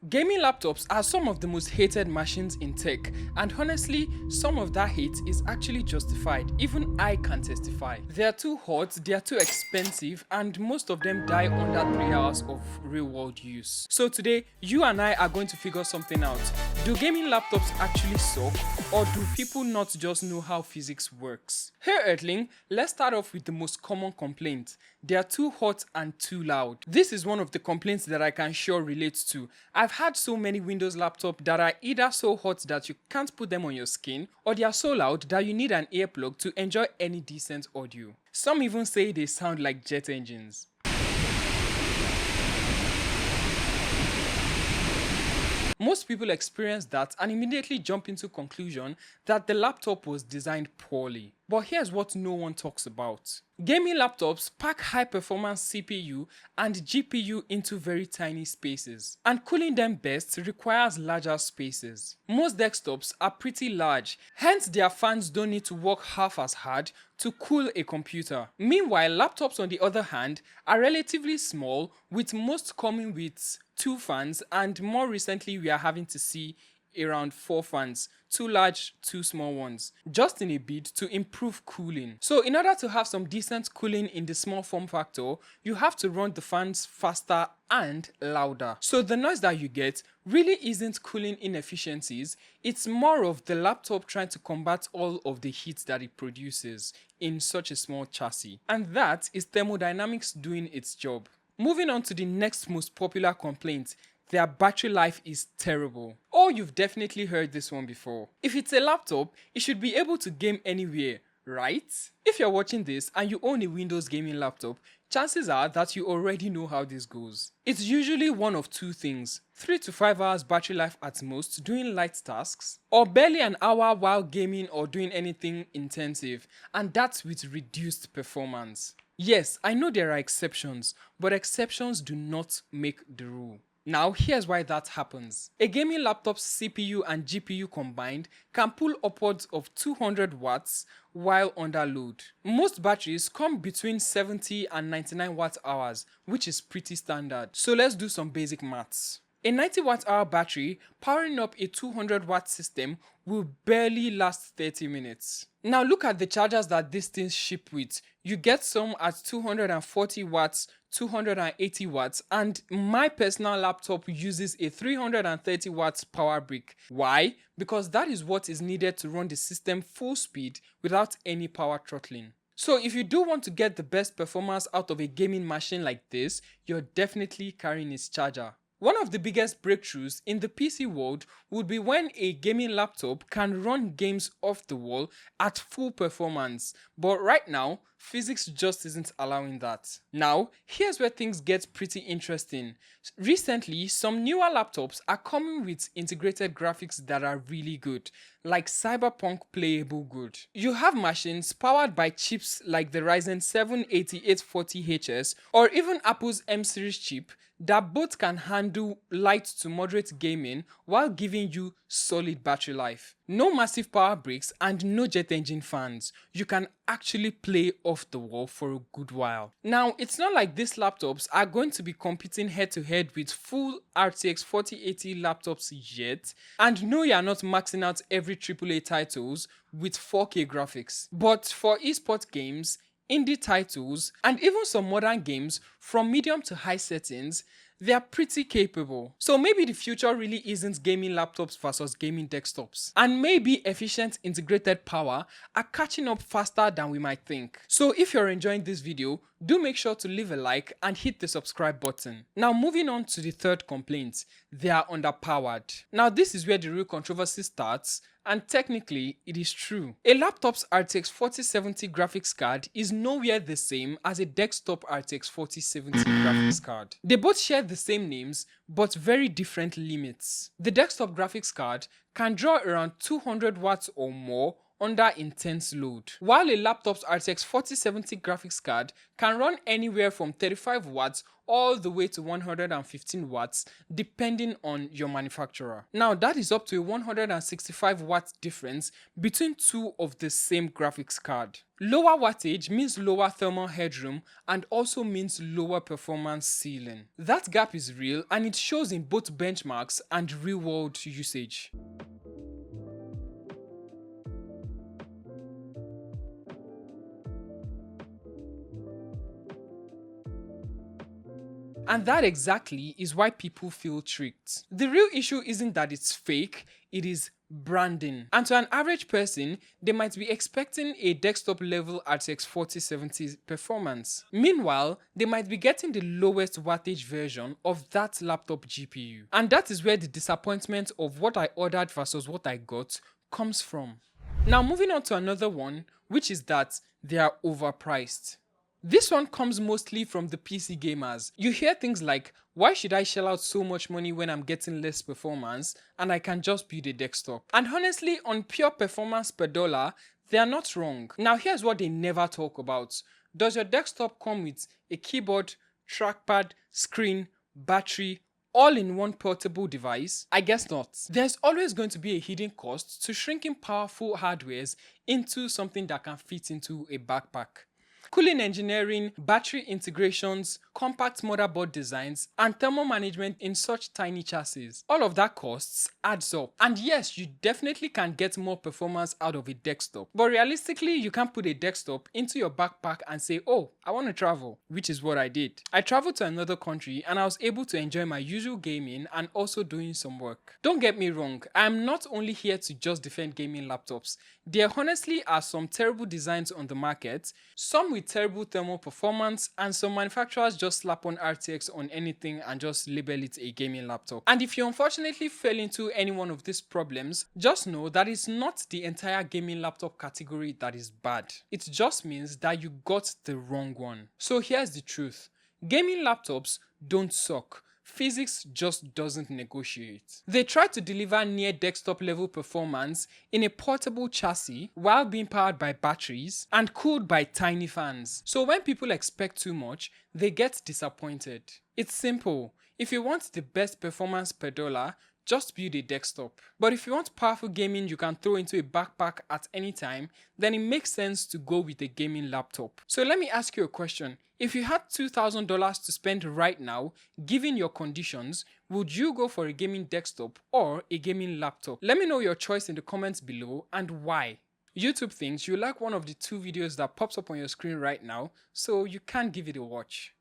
Gaming laptops are some of the most hated machines in tech, and honestly, some of that hate is actually justified. Even I can testify. They are too hot, they are too expensive, and most of them die under 3 hours of real-world use. So today, you and I are going to figure something out. Do gaming laptops actually suck, or do people not just know how physics works? Hey Earthling, let's start off with the most common complaint. They are too hot and too loud. This is one of the complaints that I can sure relate to. I've had so many Windows laptops that are either so hot that you can't put them on your skin, or they are so loud that you need an earplug to enjoy any decent audio. Some even say they sound like jet engines. Most people experience that and immediately jump into conclusion that the laptop was designed poorly. But here's what no one talks about. Gaming laptops pack high performance CPU and GPU into very tiny spaces, and cooling them best requires larger spaces. Most desktops are pretty large, hence their fans don't need to work half as hard to cool a computer. Meanwhile, laptops on the other hand are relatively small, with most coming with 2 fans, and more recently we are having to see around 4 fans, 2 large, 2 small ones, just in a bid to improve cooling. So in order to have some decent cooling in the small form factor, you have to run the fans faster and louder. So the noise that you get really isn't cooling inefficiencies, it's more of the laptop trying to combat all of the heat that it produces in such a small chassis. And that is thermodynamics doing its job. Moving on to the next most popular complaint, their battery life is terrible. Oh, you've definitely heard this one before. If it's a laptop, it should be able to game anywhere, right? If you're watching this and you own a Windows gaming laptop, chances are that you already know how this goes. It's usually one of 2 things: 3 to 5 hours battery life at most doing light tasks, or barely an hour while gaming or doing anything intensive, and that's with reduced performance. Yes, I know there are exceptions, but exceptions do not make the rule. Now, here's why that happens. A gaming laptop's CPU and GPU combined can pull upwards of 200 watts while under load. Most batteries come between 70 and 99 watt hours, which is pretty standard. So let's do some basic maths. A 90 watt hour battery powering up a 200 watt system will barely last 30 minutes. Now look at the chargers that these things ship with. You get some at 240 watts, 280 watts, and my personal laptop uses a 330 watts power brick. Why? Because that is what is needed to run the system full speed without any power throttling. So if you do want to get the best performance out of a gaming machine like this, you're definitely carrying its charger. One of the biggest breakthroughs in the PC world would be when a gaming laptop can run games off the wall at full performance, but right now, physics just isn't allowing that. Now, here's where things get pretty interesting. Recently, some newer laptops are coming with integrated graphics that are really good, like cyberpunk playable good. You have machines powered by chips like the Ryzen 7 8840HS or even Apple's M series chip that both can handle light to moderate gaming while giving you solid battery life. No massive power bricks and no jet engine fans. You can actually play off the wall for a good while. Now, it's not like these laptops are going to be competing head to head with full RTX 4080 laptops yet, and no, you're not maxing out every AAA titles with 4K graphics. But for esports games, indie titles, and even some modern games from medium to high settings, they are pretty capable. So maybe the future really isn't gaming laptops versus gaming desktops. And maybe efficient integrated power are catching up faster than we might think. So if you're enjoying this video, do make sure to leave a like and hit the subscribe button. Now moving on to the third complaint, they are underpowered. Now this is where the real controversy starts, and technically it is true. A laptop's RTX 4070 graphics card is nowhere the same as a desktop RTX 4070 graphics card. They both share the same names, but very different limits. The desktop graphics card can draw around 200 watts or more, under intense load. While a laptop's RTX 4070 graphics card can run anywhere from 35 watts all the way to 115 watts depending on your manufacturer. Now that is up to a 165 watt difference between two of the same graphics card. Lower wattage means lower thermal headroom and also means lower performance ceiling. That gap is real and it shows in both benchmarks and real world usage. And that exactly is why people feel tricked. The real issue isn't that it's fake, it is branding. And to an average person, they might be expecting a desktop level RTX 4070 performance. Meanwhile, they might be getting the lowest wattage version of that laptop GPU. And that is where the disappointment of what I ordered versus what I got comes from. Now moving on to another one, which is that they are overpriced. This one comes mostly from the PC gamers. You hear things like, why should I shell out so much money when I'm getting less performance and I can just build a desktop? And honestly, on pure performance per dollar, they are not wrong. Now here's what they never talk about. Does your desktop come with a keyboard, trackpad, screen, battery, all in one portable device? I guess not. There's always going to be a hidden cost to shrinking powerful hardwares into something that can fit into a backpack. Cooling engineering, battery integrations, compact motherboard designs, and thermal management in such tiny chassis. All of that costs adds up. And yes, you definitely can get more performance out of a desktop. But realistically, you can't put a desktop into your backpack and say, oh, I want to travel, which is what I did. I traveled to another country and I was able to enjoy my usual gaming and also doing some work. Don't get me wrong, I'm not only here to just defend gaming laptops. There honestly are some terrible designs on the market, some with terrible thermal performance, and some manufacturers just slap on RTX on anything and just label it a gaming laptop. And if you unfortunately fell into any one of these problems, just know that it's not the entire gaming laptop category that is bad. It just means that you got the wrong one. So here's the truth. Gaming laptops don't suck. Physics just doesn't negotiate. They try to deliver near desktop level performance in a portable chassis while being powered by batteries and cooled by tiny fans. So when people expect too much, they get disappointed. It's simple. If you want the best performance per dollar, just build a desktop. But if you want powerful gaming you can throw into a backpack at any time, then it makes sense to go with a gaming laptop. So let me ask you a question. If you had $2,000 to spend right now, given your conditions, would you go for a gaming desktop or a gaming laptop? Let me know your choice in the comments below and why. YouTube thinks you like one of the two videos that pops up on your screen right now, so you can give it a watch.